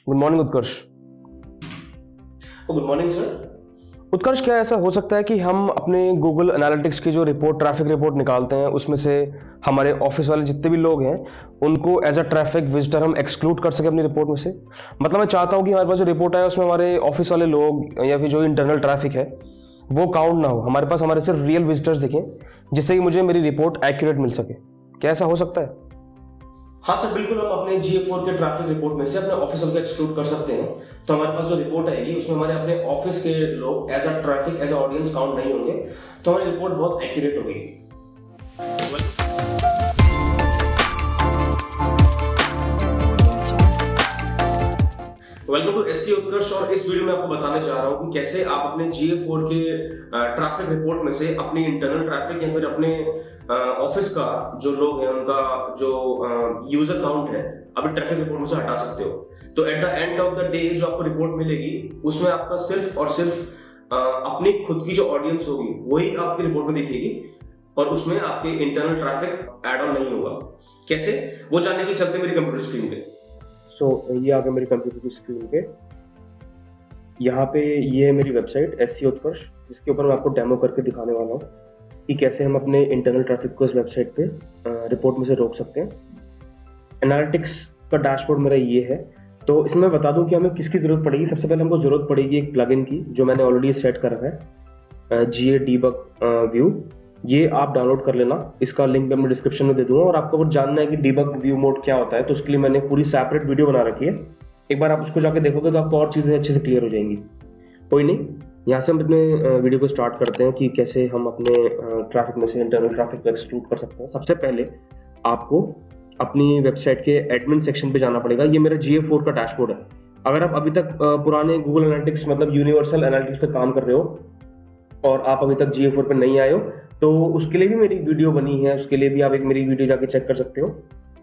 Good morning Utkarsh. Good morning sir. Utkarsh, क्या ऐसा हो सकता है कि हम अपने गूगल एनालिटिक्स की जो रिपोर्ट, ट्रैफिक रिपोर्ट निकालते हैं, उसमें से हमारे ऑफिस वाले जितने भी लोग हैं उनको एज अ ट्रैफिक विजिटर हम एक्सक्लूड कर सके अपनी रिपोर्ट में से? मतलब मैं चाहता हूँ कि हमारे पास जो रिपोर्ट आया उसमें हमारे ऑफिस वाले लोग या फिर जो इंटरनल ट्रैफिक है वो काउंट ना हो, हमारे पास हमारे सिर्फ रियल विजिटर्स दिखें, जिससे कि मुझे मेरी रिपोर्ट एक्यूरेट मिल सके। क्या ऐसा हो सकता है? हाँ सर, बिल्कुल हम अपने GA4 के ट्रैफिक रिपोर्ट में से अपने ऑफिस को एक्सक्लूड कर सकते हैं। तो हमारे पास जो रिपोर्ट आएगी उसमें हमारे अपने ऑफिस के लोग as a traffic, as a audience count नहीं होंगे, तो हमारी रिपोर्ट बहुत एक्यूरेट होगी। Welcome to SC Utkarsh. और इस वीडियो में आपको बताने जा रहा हूँ कि कैसे आप अपने GA4 के ट्रैफिक रिपोर्ट में से अपनी इंटरनल ट्रैफिक या फिर अपने ऑफिस का जो लोग हैं उनका जो यूजर काउंट है अभी ट्रैफिक रिपोर्ट में से हटा सकते हो। तो at the end of the day जो आपको रिपोर्ट मिलेगी उसमें आपका सिर्फ और सिर्फ अपनी खुद की जो ऑडियंस होगी वही आपकी रिपोर्ट में दिखेगी और उसमें आपके इंटरनल ट्रैफिक ऐड ऑन नहीं होगा। कैसे, वो जानने के लिए चलते मेरी कंप्यूटर स्क्रीन पे। ये आ गया मेरे कंप्यूटर की स्क्रीन पे। यहाँ पे ये है मेरी वेबसाइट SC उत्कर्ष, जिसके ऊपर मैं आपको डेमो करके दिखाने वाला हूँ कि कैसे हम अपने इंटरनल ट्रैफिक को इस वेबसाइट पे रिपोर्ट में से रोक सकते हैं। एनालिटिक्स का डैशबोर्ड मेरा ये है। तो इसमें मैं बता दूं कि हमें किसकी ज़रूरत पड़ेगी। सबसे पहले हमको ज़रूरत पड़ेगी एक प्लगइन की, जो मैंने ऑलरेडी सेट कर रखा है, GA Debug व्यू। ये आप डाउनलोड कर लेना, इसका लिंक मैं डिस्क्रिप्शन में दे दूंगा। और आपको अगर जानना है कि डीबग व्यू मोड क्या होता है तो उसके लिए मैंने पूरी सेपरेट वीडियो बना रखी है। एक बार आप उसको जाके देखोगे तो आपको और चीज़ें अच्छे से क्लियर हो जाएंगी। कोई नहीं, यहाँ से हम अपने वीडियो को स्टार्ट करते हैं कि कैसे हम अपने ट्रैफिक में से इंटरनल ट्रैफिक को एक्सक्लूड कर सकते हैं। सबसे पहले आपको अपनी वेबसाइट के एडमिन सेक्शन पे जाना पड़ेगा। ये मेरा GA4 का डैशबोर्ड है। अगर आप अभी तक पुराने गूगल एनालिटिक्स मतलब यूनिवर्सल एनालिटिक्स पे काम कर रहे हो और आप अभी तक GA4 पे नहीं आए हो तो उसके लिए भी मेरी वीडियो बनी है, उसके लिए भी आप एक मेरी वीडियो जाके चेक कर सकते हो।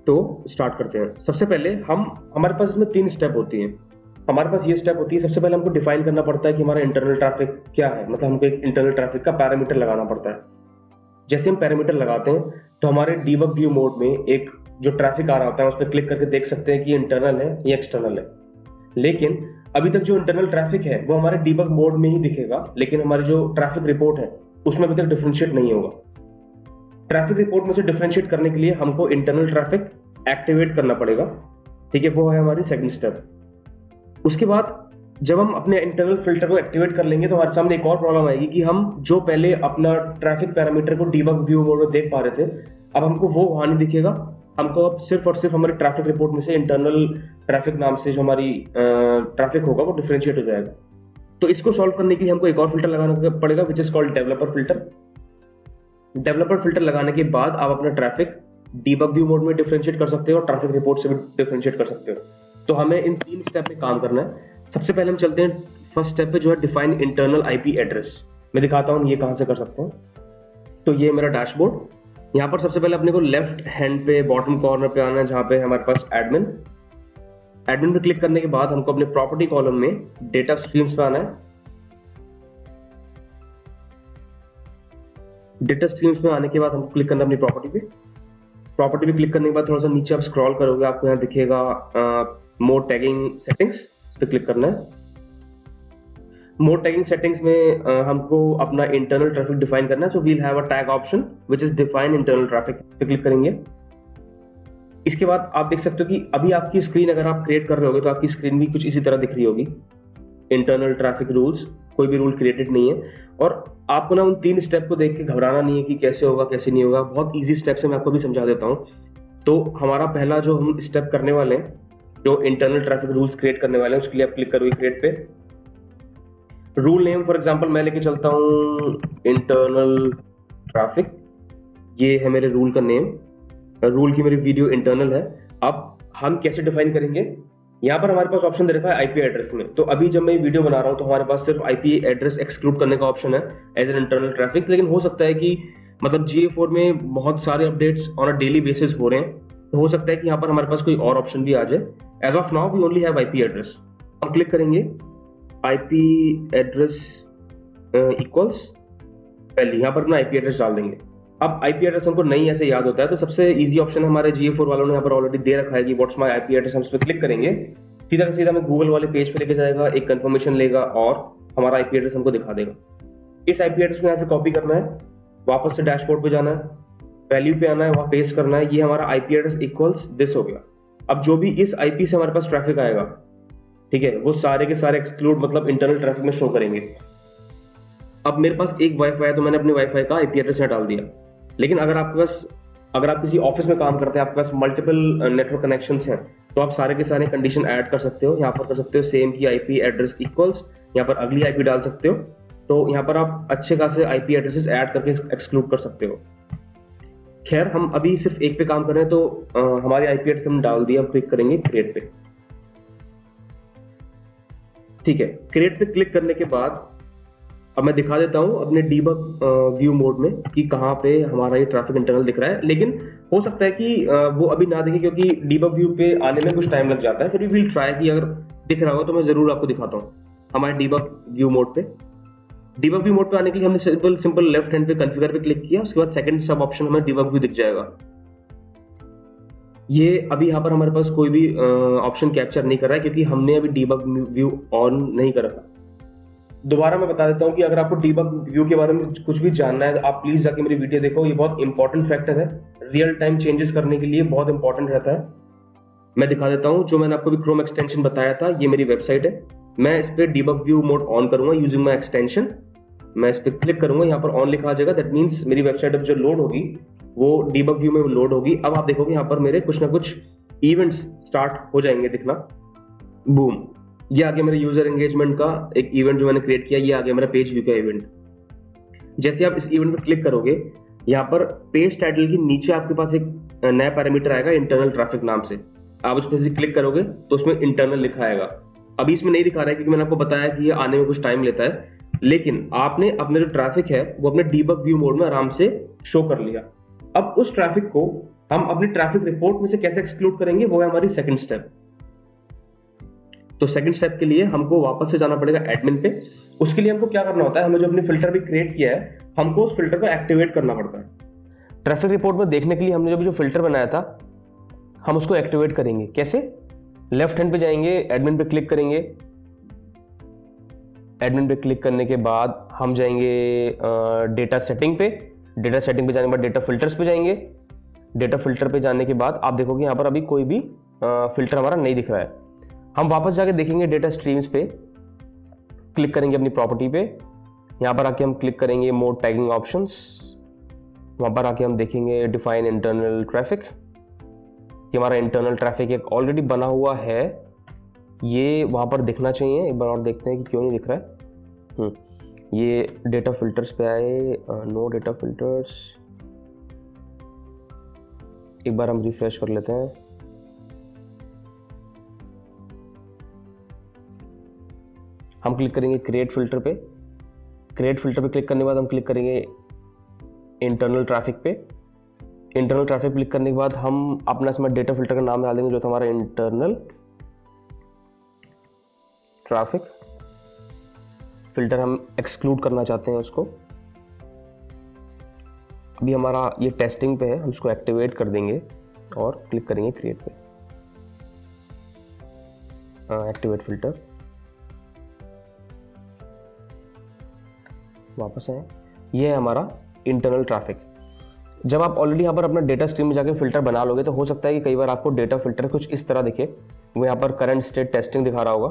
तो स्टार्ट करते हैं। सबसे पहले हमारे पास इसमें 3 स्टेप होती हैं। हमारे पास ये स्टेप होती है, सबसे पहले हमको डिफाइन करना पड़ता है कि हमारा इंटरनल ट्रैफिक क्या है। मतलब हमको एक इंटरनल ट्रैफिक का पैरामीटर लगाना पड़ता है। जैसे हम पैरामीटर लगाते हैं तो हमारे डीबग व्यू मोड में एक जो ट्रैफिक आ रहा होता है उस पर क्लिक करके देख सकते हैं कि इंटरनल है या एक्सटर्नल है। लेकिन अभी तक जो इंटरनल ट्रैफिक है वो हमारे डीबग मोड में ही दिखेगा, लेकिन हमारी जो ट्रैफिक रिपोर्ट है उसमें अभी तक डिफरेंशिएट नहीं होगा। ट्रैफिक रिपोर्ट में से डिफरेंशिएट करने के लिए हमको इंटरनल ट्रैफिक एक्टिवेट करना पड़ेगा। ठीक है, वो है हमारी सेकंड स्टेप। उसके बाद जब हम अपने इंटरनल फिल्टर को एक्टिवेट कर लेंगे तो हमारे सामने एक और प्रॉब्लम आएगी कि हम जो पहले अपना ट्रैफिक पैरामीटर को डीबग व्यू मोड में देख पा रहे थे, अब हमको वो वहां नहीं दिखेगा। हमको अब सिर्फ और सिर्फ हमारी ट्रैफिक रिपोर्ट में से इंटरनल ट्रैफिक नाम से जो हमारी ट्रैफिक होगा वो डिफरेंशिएट हो जाएगा। तो इसको सॉल्व करने के लिए हमको एक और फिल्टर लगाना पड़ेगा, which is called developer filter. Developer filter लगाने के बाद आप अपना ट्रैफिक डीबग व्यू मोड में डिफरेंशिएट कर सकते हो और ट्रैफिक रिपोर्ट से भी डिफरेंशिएट कर सकते हो। तो हमें इन 3 स्टेप में काम करना है। सबसे पहले हम चलते हैं फर्स्ट स्टेप पे, जो है डिफाइन इंटरनल IP एड्रेस। मैं दिखाता हूँ ये कहाँ से कर सकते हैं। तो ये मेरा डैशबोर्ड। यहाँ पर सबसे पहले अपने को लेफ्ट हैंड पे बॉटम कॉर्नर पे आना है, जहाँ पे हमारे पास एडमिन पे क्लिक करने के बाद हमको अपने प्रॉपर्टी कॉलम में डेटा स्ट्रीम्स पे आना है। डेटा स्ट्रीम्स में आने के बाद हमको क्लिक करना है अपनी प्रॉपर्टी पे क्लिक करने के बाद थोड़ा सा नीचे आप स्क्रॉल करोगे, आपको यहाँ दिखेगा मोर टैगिंग सेटिंग्स, इस पे क्लिक करना है। मोर टैगिंग सेटिंग्स में हमको अपना इंटरनल ट्रैफिक डिफाइन करना है। So we'll have a tag option which is define internal traffic, पे क्लिक करेंगे। इसके बाद आप देख सकते हो कि अभी आपकी स्क्रीन अगर आप क्रिएट कर रहे होगे तो आपकी स्क्रीन भी कुछ इसी तरह दिख रही होगी। इंटरनल ट्रैफिक रूल्स, कोई भी रूल क्रिएटेड नहीं है। और आपको ना उन 3 स्टेप को देख के घबराना नहीं है कि कैसे होगा कैसे नहीं होगा। बहुत ईजी स्टेप से मैं आपको भी समझा देता हूँ। तो हमारा पहला जो हम स्टेप करने वाले हैं, जो इंटरनल ट्रैफिक रूल्स क्रिएट करने वाले हैं, उसके लिए आप क्लिक करोगे क्रिएट पे। रूल नेम फॉर एग्जांपल मैं लेके चलता हूँ इंटरनल ट्रैफिक। ये है मेरे रूल का नेम। रूल की मेरी वीडियो इंटरनल है। अब हम कैसे डिफाइन करेंगे, यहाँ पर हमारे पास ऑप्शन दे रखा है IP एड्रेस में। तो अभी जब मैं वीडियो बना रहा हूँ तो हमारे पास सिर्फ IP एड्रेस एक्सक्लूड करने का ऑप्शन है एज एन इंटरनल ट्रैफिक। लेकिन हो सकता है कि मतलब GA4 में बहुत सारे updates on a daily basis हो रहे हैं, तो हो सकता है कि यहाँ पर हमारे पास कोई और ऑप्शन भी आ जाए। As of now we only have IP address. हम क्लिक करेंगे IP एड्रेस इक्वल्स, पहले यहाँ पर अपना IP एड्रेस डाल देंगे। अब IP एड्रेस हमको नहीं ऐसे याद होता है तो सबसे इजी ऑप्शन हमारे GA4 वालों ने यहाँ पर ऑलरेडी दे रखा है कि व्हाट्स माय IP एड्रेस। हम इस पर क्लिक करेंगे सीधा का सीधा हमें गूगल वाले पेज पे लेके जाएगा, एक कंफर्मेशन लेगा और हमारा आईपी एड्रेस हमको दिखा देगा। इस आईपी एड्रेस को यहाँ से कॉपी करना है, वापस से डैशबोर्ड पे जाना है, वैल्यू पे आना है, वहां पेस्ट करना है, ये हमारा आईपी एड्रेस इक्वल्स दिस हो गया। अब जो भी इस आईपी से हमारे पास ट्रैफिक आएगा, ठीक है, वो सारे के सारे एक्सक्लूड मतलब इंटरनल ट्रैफिक में शो करेंगे। अब मेरे पास एक वाईफाई है तो मैंने अपने वाईफाई का आईपी एड्रेस यहाँ डाल दिया, लेकिन अगर आपके पास, अगर आप किसी ऑफिस में काम करते हैं, आपके पास मल्टीपल नेटवर्क कनेक्शंस हैं, तो आप सारे के सारे कंडीशन ऐड कर सकते हो। यहाँ पर कर सकते हो सेम की आईपी एड्रेस इक्वल्स, यहाँ पर अगली आईपी डाल सकते हो। तो यहाँ पर आप अच्छे खासे आईपी एड्रेसेस ऐड करके एक्सक्लूड कर सकते हो। खैर, हम अभी सिर्फ एक पे काम कर रहे हैं, तो हमारी आईपी एड्रेस हम डाल दिया। हम क्लिक करेंगे क्रिएट पे। ठीक है, क्रिएट पे क्लिक करने के बाद अब मैं दिखा देता हूं अपने डीबग व्यू मोड में कि कहाँ पे हमारा ये ट्रैफिक इंटरनल दिख रहा है। लेकिन हो सकता है कि वो अभी ना दिखे, क्योंकि डीबग व्यू पे आने में कुछ टाइम लग जाता है। फिर भी विल ट्राई कि अगर दिख रहा हो तो मैं जरूर आपको दिखाता हूँ। हमारे डीबग व्यू मोड पे, डीबग व्यू मोड पे आने के लिए हमने सिंपल लेफ्ट हैंड पे कॉन्फ़िगर पे क्लिक किया, उसके बाद सेकंड सब ऑप्शन हमें डीबग व्यू दिख जाएगा। ये अभी यहाँ पर हमारे पास कोई भी ऑप्शन कैप्चर नहीं कर रहा है, क्योंकि हमने अभी डीबग व्यू ऑन नहीं कर रखा। दोबारा मैं बता देता हूँ कि अगर आपको डीबग व्यू के बारे में कुछ भी जानना है, आप प्लीज जाके मेरी वीडियो देखो। ये बहुत इंपॉर्टेंट फैक्टर है, रियल टाइम चेंजेस करने के लिए बहुत इंपॉर्टेंट रहता है। मैं दिखा देता हूँ, जो मैंने आपको भी क्रोम एक्सटेंशन बताया था, ये मेरी वेबसाइट है। मैं इस पर डीबग व्यू मोड ऑन करूंगा यूजिंग माई एक्सटेंशन। मैं इस पर क्लिक करूंगा, यहाँ पर ऑन लिखा आ जाएगा। दैट मीन्स मेरी वेबसाइट अब जो लोड होगी वो डीबग व्यू में लोड होगी। अब आप देखोगे यहाँ पर मेरे कुछ ना कुछ इवेंट्स स्टार्ट हो जाएंगे दिखना। बूम, ये आ गया मेरे यूजर एंगेजमेंट का एक इवेंट जो मैंने क्रिएट किया। ये आ गया मेरा पेज व्यू का इवेंट। जैसे आप इस इवेंट पे क्लिक करोगे, यहाँ पर पेज टाइटल के नीचे आपके पास एक नया पैरामीटर आएगा इंटरनल ट्रैफिक नाम से। आप उस पर क्लिक करोगे तो उसमें इंटरनल लिखा आएगा। अभी इसमें नहीं दिखा रहा है क्योंकि मैंने आपको बताया कि ये आने में कुछ टाइम लेता है, लेकिन आपने अपने जो ट्रैफिक है वो अपने डीबग व्यू मोड में आराम से शो कर लिया। अब उस ट्रैफिक को हम अपनी ट्रैफिक रिपोर्ट में से कैसे एक्सक्लूड करेंगे, वो है हमारी सेकंड स्टेप। तो सेकंड स्टेप के लिए हमको वापस से जाना पड़ेगा एडमिन पे। उसके लिए हमको क्या करना होता है, हमें जो अपने फिल्टर भी क्रिएट किया है, हमको उस फिल्टर को एक्टिवेट करना पड़ता है। ट्रैफिक रिपोर्ट में देखने के लिए हमने जो फिल्टर बनाया था, हम उसको एक्टिवेट करेंगे। कैसे? लेफ्ट हैंड पे जाएंगे, एडमिन पे क्लिक करेंगे। एडमिन पे क्लिक करने के बाद हम जाएंगे डेटा सेटिंग पे। डेटा सेटिंग पे जाने के बाद डेटा फिल्टर्स पे जाएंगे। डेटा फिल्टर पे जाने के बाद आप देखोगे यहाँ पर अभी कोई भी फिल्टर हमारा नहीं दिख रहा है। हम वापस जाके देखेंगे डेटा स्ट्रीम्स पे, क्लिक करेंगे अपनी प्रॉपर्टी पे। यहाँ पर आके हम क्लिक करेंगे मोर टैगिंग ऑप्शंस। वहाँ पर आके हम देखेंगे डिफाइन इंटरनल ट्रैफिक। ये हमारा इंटरनल ट्रैफिक एक ऑलरेडी बना हुआ है, ये वहाँ पर दिखना चाहिए। एक बार और देखते हैं कि क्यों नहीं दिख रहा है। ये डेटा फिल्टर्स पे आए, नो डेटा फिल्टर्स। एक बार हम रिफ्रेश कर लेते हैं। हम क्लिक करेंगे क्रिएट फिल्टर पे। क्रिएट फिल्टर पे क्लिक करने के बाद हम क्लिक करेंगे इंटरनल ट्रैफिक पे। इंटरनल ट्रैफिक क्लिक करने के बाद हम अपना इसमें डेटा फिल्टर का नाम डाल देंगे, जो था हमारा इंटरनल ट्रैफिक फिल्टर। हम एक्सक्लूड करना चाहते हैं उसको। अभी हमारा ये टेस्टिंग पे है, हम इसको एक्टिवेट कर देंगे और क्लिक करेंगे क्रिएट पे। एक्टिवेट फिल्टर, वापस आए। ये है हमारा इंटरनल ट्रैफिक। जब आप ऑलरेडी यहाँ पर अपना डेटा स्ट्रीम में जाके फिल्टर बना लोगे तो हो सकता है कि कई बार आपको डेटा फिल्टर कुछ इस तरह दिखे। वो यहाँ पर करंट स्टेट टेस्टिंग दिखा रहा होगा,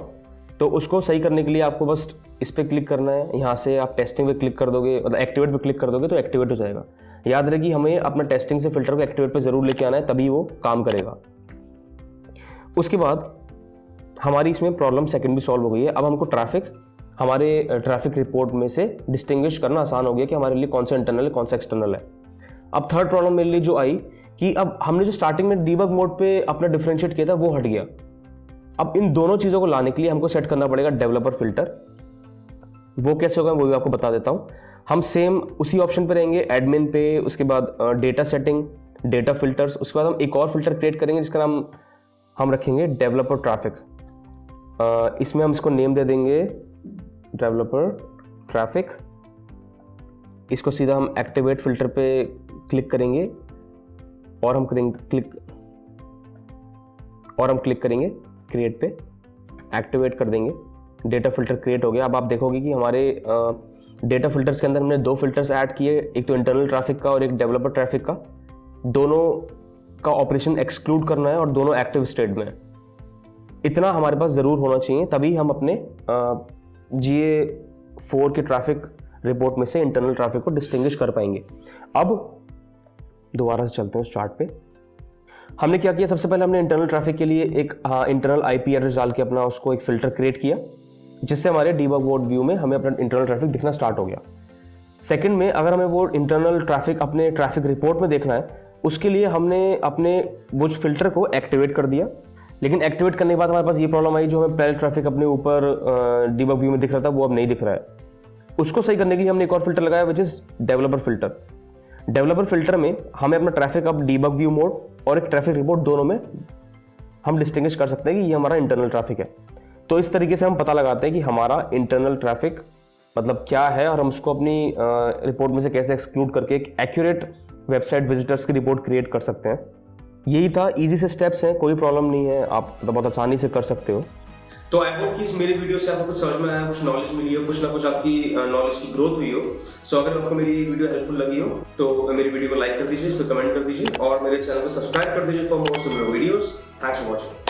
तो उसको सही करने के लिए आपको बस इस पर क्लिक करना है। यहाँ से आप टेस्टिंग पे क्लिक कर दोगे, मतलब एक्टिवेट पे क्लिक कर दोगे तो एक्टिवेट हो जाएगा। याद रहे कि हमें अपना टेस्टिंग से फिल्टर को एक्टिवेट पे जरूर लेके आना है, तभी वो काम करेगा। उसके बाद हमारी इसमें प्रॉब्लम सेकंड भी सॉल्व हो गई है। अब हमको ट्रैफिक, हमारे ट्रैफिक रिपोर्ट में से डिस्टिंग्विश करना आसान हो गया कि हमारे लिए कौन सा इंटरनल है, कौन सा एक्सटर्नल है। अब थर्ड प्रॉब्लम मेरे लिए जो आई कि अब हमने जो स्टार्टिंग में डीबग मोड पे अपना डिफरेंशिएट किया था वो हट गया। अब इन दोनों चीजों को लाने के लिए हमको सेट करना पड़ेगा डेवलपर फिल्टर। वो कैसे होगा वो भी आपको बता देता हूं। हम सेम उसी ऑप्शन पे रहेंगे, एडमिन पे, उसके बाद डेटा सेटिंग, डेटा फिल्टर्स। उसके बाद हम एक और फिल्टर क्रिएट करेंगे जिसका नाम हम रखेंगे डेवलपर ट्रैफिक। इसमें हम इसको नेम दे देंगे डेवलपर ट्रैफिक। इसको सीधा हम एक्टिवेट फिल्टर पे क्लिक करेंगे और हम क्लिक करेंगे क्रिएट पे। एक्टिवेट कर देंगे, डेटा फिल्टर क्रिएट हो गया। अब आप देखोगे कि हमारे डेटा फिल्टर्स के अंदर हमने 2 फिल्टर्स ऐड किए, एक तो इंटरनल ट्रैफिक का और एक डेवलपर ट्रैफिक का। दोनों का ऑपरेशन एक्सक्लूड करना है और दोनों एक्टिव स्टेट में है। इतना हमारे पास ज़रूर होना चाहिए, तभी हम अपने GA4 के ट्रैफिक रिपोर्ट में से इंटरनल ट्रैफिक को डिस्टिंग्विश कर पाएंगे। अब दोबारा से चलते हैं उस चार्ट पे। हमने क्या किया, सबसे पहले हमने इंटरनल ट्रैफिक के लिए एक इंटरनल IP एड्रेस डाल के अपना उसको एक फ़िल्टर क्रिएट किया, जिससे हमारे डीबग मोड व्यू में हमें अपना इंटरनल ट्रैफिक दिखना स्टार्ट हो गया। सेकंड में अगर हमें वो इंटरनल ट्रैफिक अपने ट्रैफिक रिपोर्ट में देखना है, उसके लिए हमने अपने वो फिल्टर को एक्टिवेट कर दिया। लेकिन एक्टिवेट करने के बाद हमारे पास ये प्रॉब्लम आई, जो हमें पहले ट्रैफिक अपने ऊपर डीबग व्यू में दिख रहा था वो अब नहीं दिख रहा है। उसको सही करने के लिए हमने एक और फिल्टर लगाया, which is developer filter. Developer filter में हमें अपना ट्रैफिक अब डीबग व्यू मोड और एक ट्रैफिक रिपोर्ट दोनों में हम डिस्टिंग्विश कर सकते हैं कि ये हमारा इंटरनल ट्रैफिक है। तो इस तरीके से हम पता लगाते हैं कि हमारा इंटरनल ट्रैफिक मतलब क्या है, और हम उसको अपनी रिपोर्ट में से कैसे एक्सक्लूड करके एक एक्यूरेट वेबसाइट विजिटर्स की रिपोर्ट क्रिएट कर सकते हैं। यही था, इजी से स्टेप्स हैं, कोई प्रॉब्लम नहीं है, आप बहुत आसानी से कर सकते हो। तो आई होप कि इस मेरे वीडियो से आपको कुछ समझ में आया, कुछ नॉलेज मिली हो, कुछ ना कुछ आपकी नॉलेज की ग्रोथ हुई हो। सो अगर आपको मेरी वीडियो हेल्पफुल लगी हो तो मेरी वीडियो को लाइक कर दीजिए, इस पर कमेंट कर दीजिए और मेरे चैनल को सब्सक्राइब कर दीजिए for more similar videos. Thanks for watching.